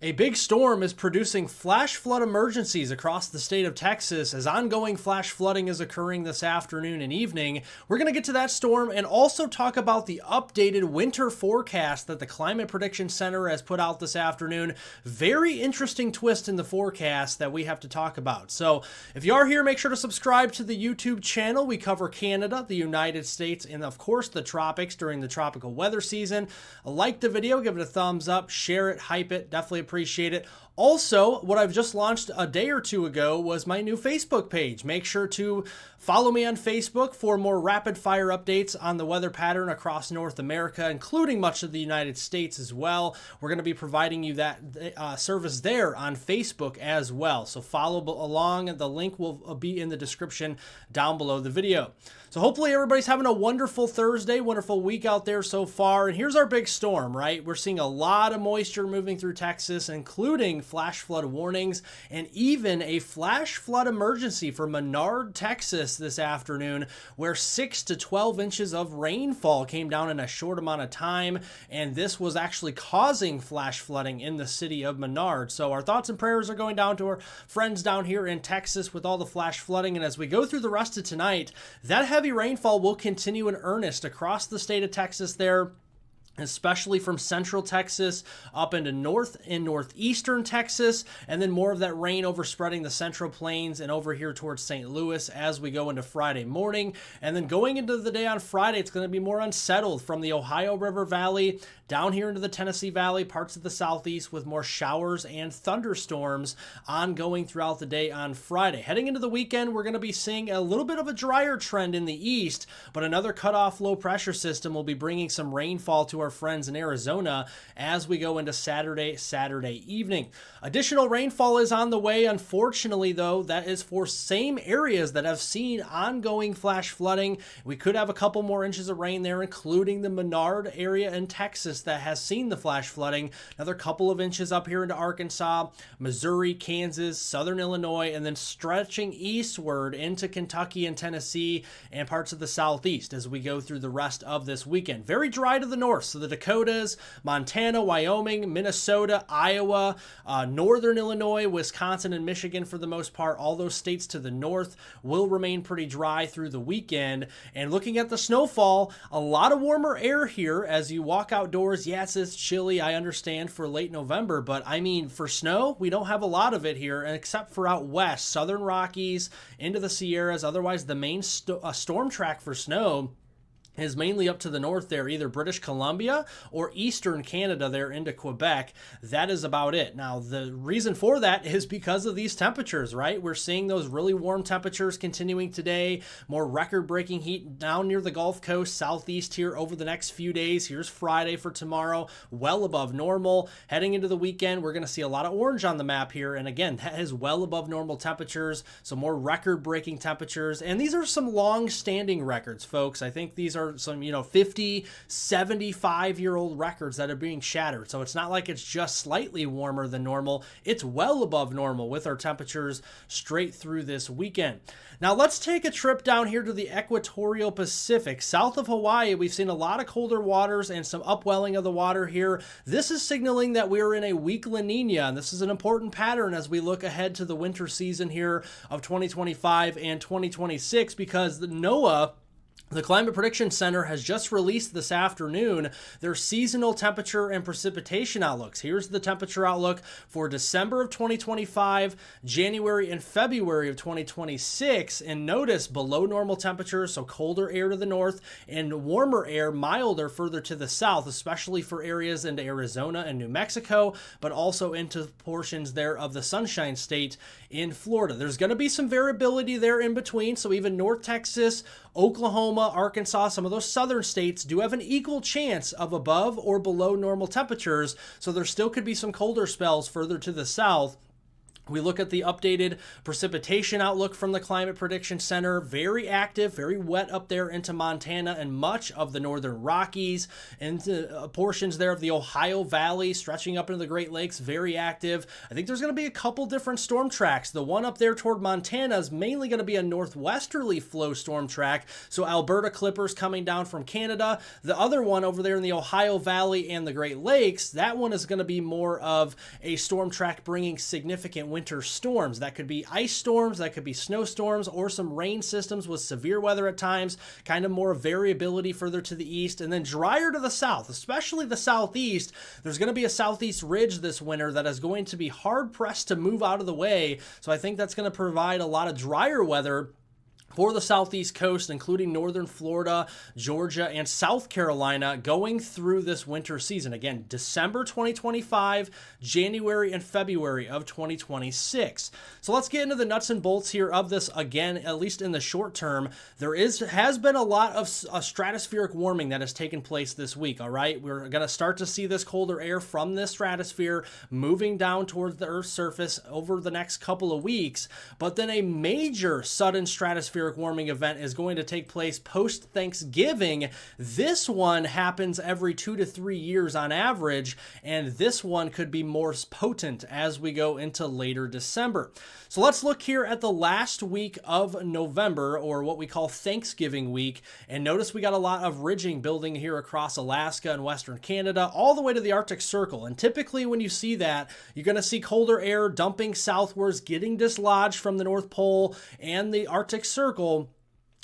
A big storm is producing flash flood emergencies across the state of Texas as ongoing flash flooding is occurring this afternoon and evening. We're going to get to that storm and also talk about the updated winter forecast that the Climate Prediction Center has put out this afternoon. Very interesting twist in the forecast that we have to talk about. So if you are here, make sure to subscribe to the YouTube channel. We cover Canada, the United States, and of course the tropics during the tropical weather season. Like the video, give it a thumbs up, share it, hype it, definitely appreciate it. Also, what I've just launched a day or two ago was my new Facebook page. Make sure to follow me on Facebook for more rapid fire updates on the weather pattern across North America, including much of the United States as well. We're going to be providing you that service there on Facebook as well. So follow along, and the link will be in the description down below the video. So hopefully everybody's having a wonderful Thursday, wonderful week out there so far. And here's our big storm, right? We're seeing a lot of moisture moving through Texas, including flash flood warnings and even a flash flood emergency for Menard, Texas this afternoon, where 6 to 12 inches of rainfall came down in a short amount of time. And this was actually causing flash flooding in the city of Menard. So our thoughts and prayers are going down to our friends down here in Texas with all the flash flooding. And as we go through the rest of tonight, that heavy rainfall will continue in earnest across the state of Texas there, especially from central Texas up into north and northeastern Texas, and then more of that rain overspreading the central plains and over here towards St. Louis as we go into Friday morning. And then going into the day on Friday, it's going to be more unsettled from the Ohio River Valley down here into the Tennessee Valley, parts of the southeast, with more showers and thunderstorms ongoing throughout the day on Friday. Heading into the weekend, we're going to be seeing a little bit of a drier trend in the east, but another cutoff low pressure system will be bringing some rainfall to our friends in Arizona as we go into Saturday evening. Additional rainfall is on the way. Unfortunately, though, that is for same areas that have seen ongoing flash flooding. We could have a couple more inches of rain there, including the Menard area in Texas that has seen the flash flooding. Another couple of inches up here into Arkansas, Missouri, Kansas, southern Illinois, and then stretching eastward into Kentucky and Tennessee and parts of the southeast as we go through the rest of this weekend. Very dry to the north, so the Dakotas, Montana, Wyoming, Minnesota, Iowa, northern Illinois, Wisconsin, and Michigan for the most part, all those states to the north will remain pretty dry through the weekend. And looking at the snowfall, a lot of warmer air here as you walk outdoors. Yes, it's chilly, I understand, for late November, but I mean, for snow, we don't have a lot of it here, except for out west, southern Rockies, into the Sierras. Otherwise, the main storm track for snow is mainly up to the north there, either British Columbia or eastern Canada there into Quebec. That is about it. Now, the reason for that is because of these temperatures, right? We're seeing those really warm temperatures continuing today, more record-breaking heat down near the Gulf Coast, southeast here over the next few days. Here's Friday for tomorrow, well above normal. Heading into the weekend, we're going to see a lot of orange on the map here, and again, that is well above normal temperatures, so more record-breaking temperatures. And these are some long-standing records, folks. I think these are some 50, 75-year-old records that are being shattered. So it's not like it's just slightly warmer than normal. It's well above normal with our temperatures straight through this weekend. Now let's take a trip down here to the equatorial Pacific. South of Hawaii, we've seen a lot of colder waters and some upwelling of the water here. This is signaling that we're in a weak La Nina, and this is an important pattern as we look ahead to the winter season here of 2025 and 2026, because the NOAA, the Climate Prediction Center, has just released this afternoon their seasonal temperature and precipitation outlooks. Here's the temperature outlook for December of 2025, January and February of 2026. And notice below normal temperatures, so colder air to the north and warmer air, milder further to the south, especially for areas into Arizona and New Mexico, but also into portions there of the Sunshine State in Florida. There's going to be some variability there in between, so even North Texas, Oklahoma, Arkansas, some of those southern states do have an equal chance of above or below normal temperatures, so there still could be some colder spells further to the south. We look at the updated precipitation outlook from the Climate Prediction Center. Very active, very wet up there into Montana and much of the northern Rockies, into portions there of the Ohio Valley, stretching up into the Great Lakes. Very active. I think there's going to be a couple different storm tracks. The one up there toward Montana is mainly going to be a northwesterly flow storm track, so Alberta Clippers coming down from Canada. The other one over there in the Ohio Valley and the Great Lakes, that one is going to be more of a storm track bringing significant winter storms. That could be ice storms, that could be snowstorms, or some rain systems with severe weather at times, kind of more variability further to the east, and then drier to the south, especially the southeast. There's going to be a southeast ridge this winter that is going to be hard pressed to move out of the way, so I think that's going to provide a lot of drier weather for the southeast coast, including northern Florida, Georgia, and South Carolina going through this winter season. Again, December 2025, January and February of 2026. So let's get into the nuts and bolts here of this again, at least in the short term. There has been a lot of stratospheric warming that has taken place this week, all right? We're going to start to see this colder air from this stratosphere moving down towards the Earth's surface over the next couple of weeks, but then a major sudden stratospheric warming event is going to take place post-Thanksgiving. This one happens every 2 to 3 years on average, and this one could be more potent as we go into later December. So let's look here at the last week of November, or what we call Thanksgiving week, and notice we got a lot of ridging building here across Alaska and Western Canada, all the way to the Arctic Circle. And typically when you see that, you're going to see colder air dumping southwards, getting dislodged from the North Pole and the Arctic Circle,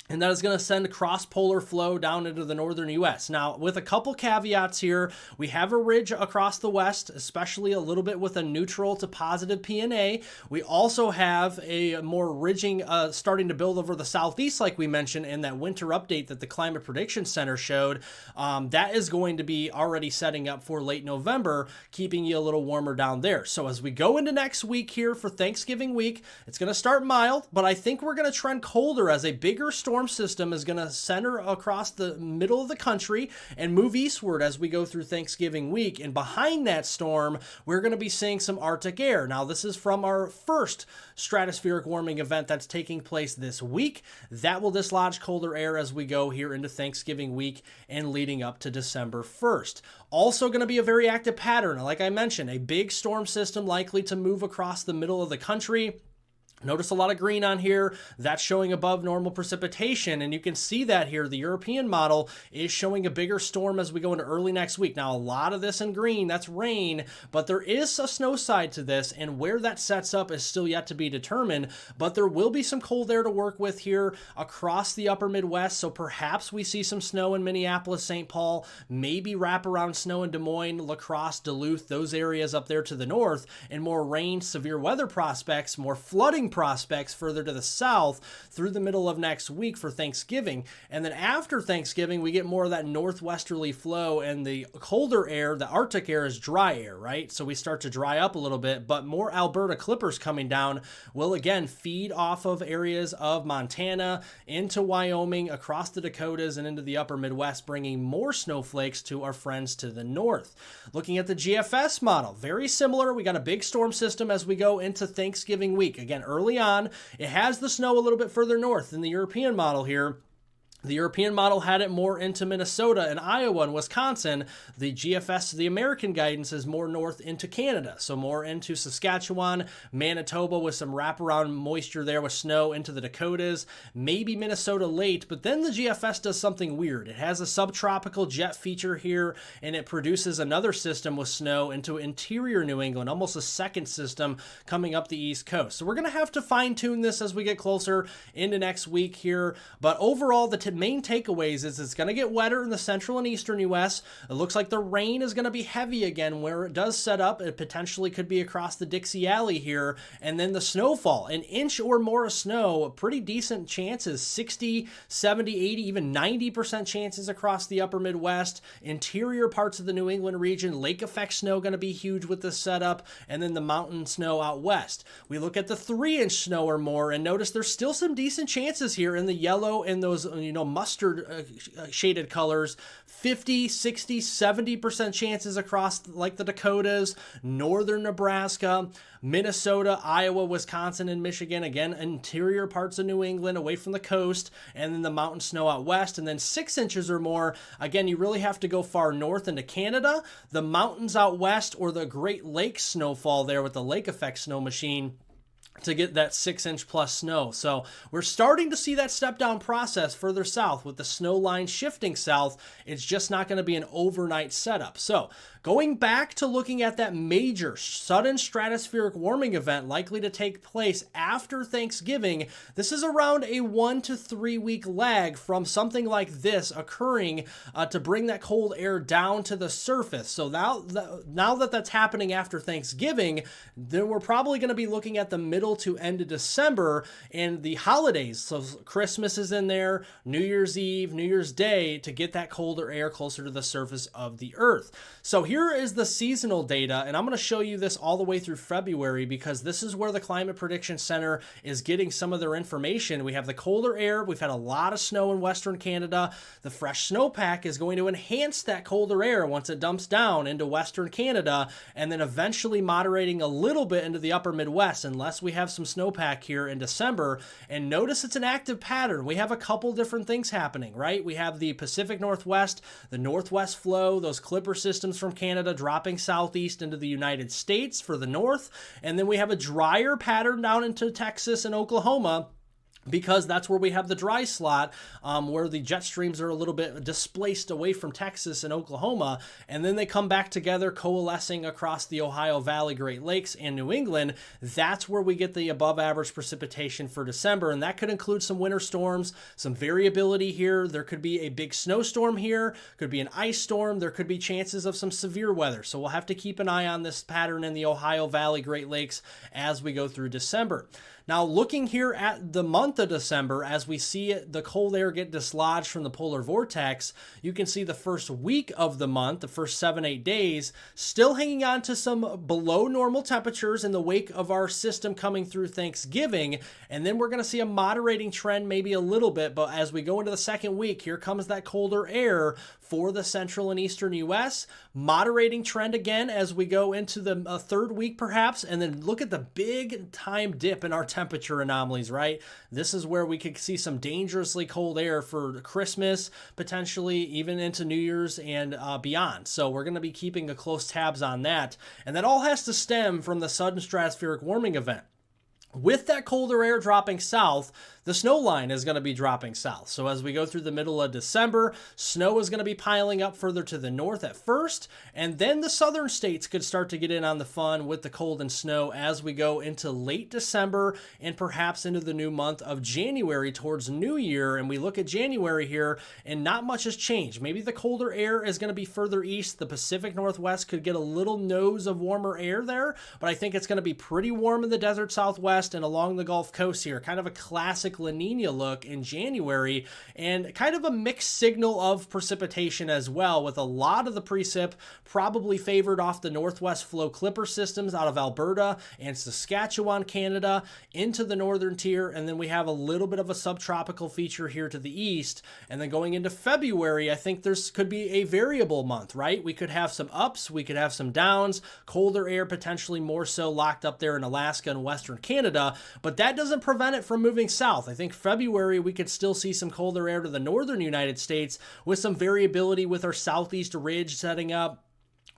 and that is going to send cross-polar flow down into the northern U.S. Now, with a couple caveats here, we have a ridge across the west, especially a little bit with a neutral to positive PNA. We also have a more ridging starting to build over the southeast, like we mentioned in that winter update that the Climate Prediction Center showed. That is going to be already setting up for late November, keeping you a little warmer down there. So as we go into next week here for Thanksgiving week, it's going to start mild, but I think we're going to trend colder as a bigger storm system is going to center across the middle of the country and move eastward as we go through Thanksgiving week. And behind that storm, we're going to be seeing some Arctic air. Now, this is from our first stratospheric warming event that's taking place this week. That will dislodge colder air as we go here into Thanksgiving week and leading up to December 1st. Also going to be a very active pattern. Like I mentioned, a big storm system likely to move across the middle of the country. Notice a lot of green on here. That's showing above normal precipitation, and you can see that here. The European model is showing a bigger storm as we go into early next week. Now, a lot of this in green, that's rain, but there is a snow side to this, and where that sets up is still yet to be determined, but there will be some cold air to work with here across the upper Midwest, so perhaps we see some snow in Minneapolis, St. Paul, maybe wraparound snow in Des Moines, La Crosse, Duluth, those areas up there to the north, and more rain, severe weather prospects, more flooding prospects further to the south through the middle of next week for Thanksgiving. And then after Thanksgiving, we get more of that northwesterly flow, and the colder air, the Arctic air, is dry air, right? So we start to dry up a little bit, but more Alberta Clippers coming down will again feed off of areas of Montana into Wyoming, across the Dakotas, and into the upper Midwest, bringing more snowflakes to our friends to the north. Looking at the GFS model, very similar. We got a big storm system as we go into Thanksgiving week. Again, early on, it has the snow a little bit further north than the European model here. The European model had it more into Minnesota and Iowa and Wisconsin. The GFS, the American guidance, is more north into Canada, so more into Saskatchewan, Manitoba, with some wraparound moisture there with snow into the Dakotas, maybe Minnesota late, but then the GFS does something weird. It has a subtropical jet feature here, and it produces another system with snow into interior New England, almost a second system coming up the East Coast. So we're going to have to fine-tune this as we get closer into next week here, but overall, the main takeaways is it's going to get wetter in the central and eastern U.S. It looks like the rain is going to be heavy again where it does set up. It potentially could be across the Dixie Alley here. And then the snowfall, an inch or more of snow, pretty decent chances, 60, 70, 80, even 90% chances across the upper Midwest, interior parts of the New England region. Lake effect snow going to be huge with this setup, and then the mountain snow out west. We look at the 3-inch snow or more and notice there's still some decent chances here in the yellow and those, mustard shaded colors, 50, 60, 70% chances across like the Dakotas, northern Nebraska, Minnesota, Iowa, Wisconsin, and Michigan. Again, interior parts of New England away from the coast, and then the mountain snow out west, and then 6 inches or more. Again, you really have to go far north into Canada, the mountains out west, or the Great Lakes snowfall there with the lake effect snow machine to get that 6-inch plus snow. So we're starting to see that step down process further south with the snow line shifting south. It's just not going to be an overnight setup. So going back to looking at that major sudden stratospheric warming event likely to take place after Thanksgiving, this is around a 1 to 3 week lag from something like this occurring to bring that cold air down to the surface. So now that that's happening after Thanksgiving, then we're probably going to be looking at the middle to end of December and the holidays. So Christmas is in there, New Year's Eve, New Year's Day, to get that colder air closer to the surface of the earth. So here is the seasonal data, and I'm going to show you this all the way through February because this is where the Climate Prediction Center is getting some of their information. We have the colder air. We've had a lot of snow in Western Canada. The fresh snowpack is going to enhance that colder air once it dumps down into Western Canada, and then eventually moderating a little bit into the upper Midwest unless we have some snowpack here in December. And notice it's an active pattern. We have a couple different things happening, right? We have the Pacific Northwest, the Northwest flow, those clipper systems from Canada dropping southeast into the United States for the north. And then we have a drier pattern down into Texas and Oklahoma, because that's where we have the dry slot, where the jet streams are a little bit displaced away from Texas and Oklahoma, and then they come back together, coalescing across the Ohio Valley, Great Lakes, and New England. That's where we get the above average precipitation for December, and that could include some winter storms, some variability here. There could be a big snowstorm here, could be an ice storm, there could be chances of some severe weather. So we'll have to keep an eye on this pattern in the Ohio Valley, Great Lakes as we go through December. Now, looking here at the month of December, as we see the cold air get dislodged from the polar vortex, you can see the first week of the month, the first 7-8 days, still hanging on to some below normal temperatures in the wake of our system coming through Thanksgiving. And then we're going to see a moderating trend maybe a little bit. But as we go into the second week, here comes that colder air for the central and eastern U.S. Moderating trend again as we go into the third week perhaps. And then look at the big time dip in our temperature anomalies, right? This is where we could see some dangerously cold air for Christmas, potentially even into New Year's and beyond. So we're going to be keeping a close tabs on that. And that all has to stem from the sudden stratospheric warming event. With that colder air dropping south, the snow line is going to be dropping south. So as we go through the middle of December, snow is going to be piling up further to the north at first, and then the southern states could start to get in on the fun with the cold and snow as we go into late December and perhaps into the new month of January towards New Year. And we look at January here, and not much has changed. Maybe the colder air is going to be further east. The Pacific Northwest could get a little nose of warmer air there, but I think it's going to be pretty warm in the desert Southwest and along the Gulf Coast here. Kind of a classic La Nina look in January, and kind of a mixed signal of precipitation as well, with a lot of the precip probably favored off the northwest flow clipper systems out of Alberta and Saskatchewan, Canada, into the northern tier. And then we have a little bit of a subtropical feature here to the east. And then going into February, I think there's could be a variable month, right? We could have some ups, we could have some downs, colder air potentially more so locked up there in Alaska and Western Canada, but that doesn't prevent it from moving south. I think February we could still see some colder air to the northern United States with some variability with our southeast ridge setting up.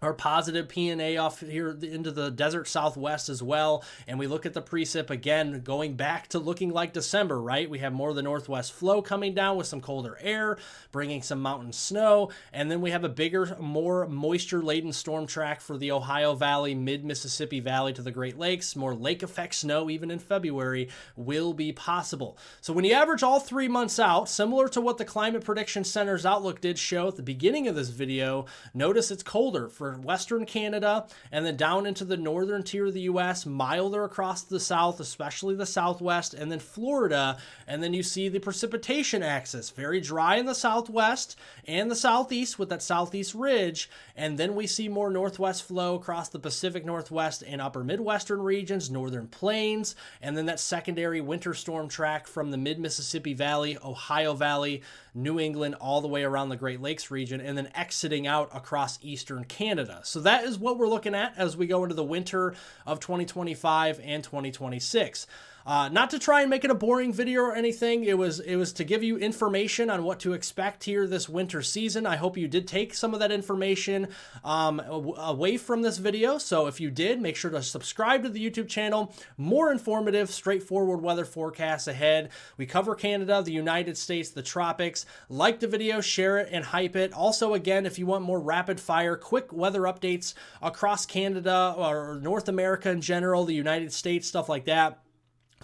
Our positive P&A off here into the desert Southwest as well. And we look at the precip again, going back to looking like December, right? We have more of the northwest flow coming down with some colder air, bringing some mountain snow. And then we have a bigger, more moisture-laden storm track for the Ohio Valley, mid-Mississippi Valley to the Great Lakes. More lake effect snow, even in February, will be possible. So when you average all 3 months out, similar to what the Climate Prediction Center's outlook did show at the beginning of this video, notice it's colder for western Canada, and then down into the northern tier of the U.S., milder across the south, especially the southwest, and then Florida. And then you see the precipitation axis, very dry in the southwest and the southeast with that southeast ridge. And then we see more northwest flow across the Pacific Northwest and upper Midwestern regions, northern plains, and then that secondary winter storm track from the mid-Mississippi Valley, Ohio Valley, New England, all the way around the Great Lakes region, and then exiting out across eastern Canada. So that is what we're looking at as we go into the winter of 2025 and 2026. Not to try and make it a boring video or anything. It was to give you information on what to expect here this winter season. I hope you did take some of that information away from this video. So if you did, make sure to subscribe to the YouTube channel. More informative, straightforward weather forecasts ahead. We cover Canada, the United States, the tropics. Like the video, share it, and hype it. Also, again, if you want more rapid fire, quick weather updates across Canada or North America in general, the United States, stuff like that,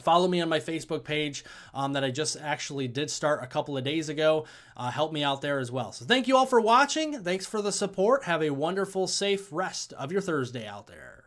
follow me on my Facebook page that I just actually did start a couple of days ago. Help me out there as well. So thank you all for watching. Thanks for the support. Have a wonderful, safe rest of your Thursday out there.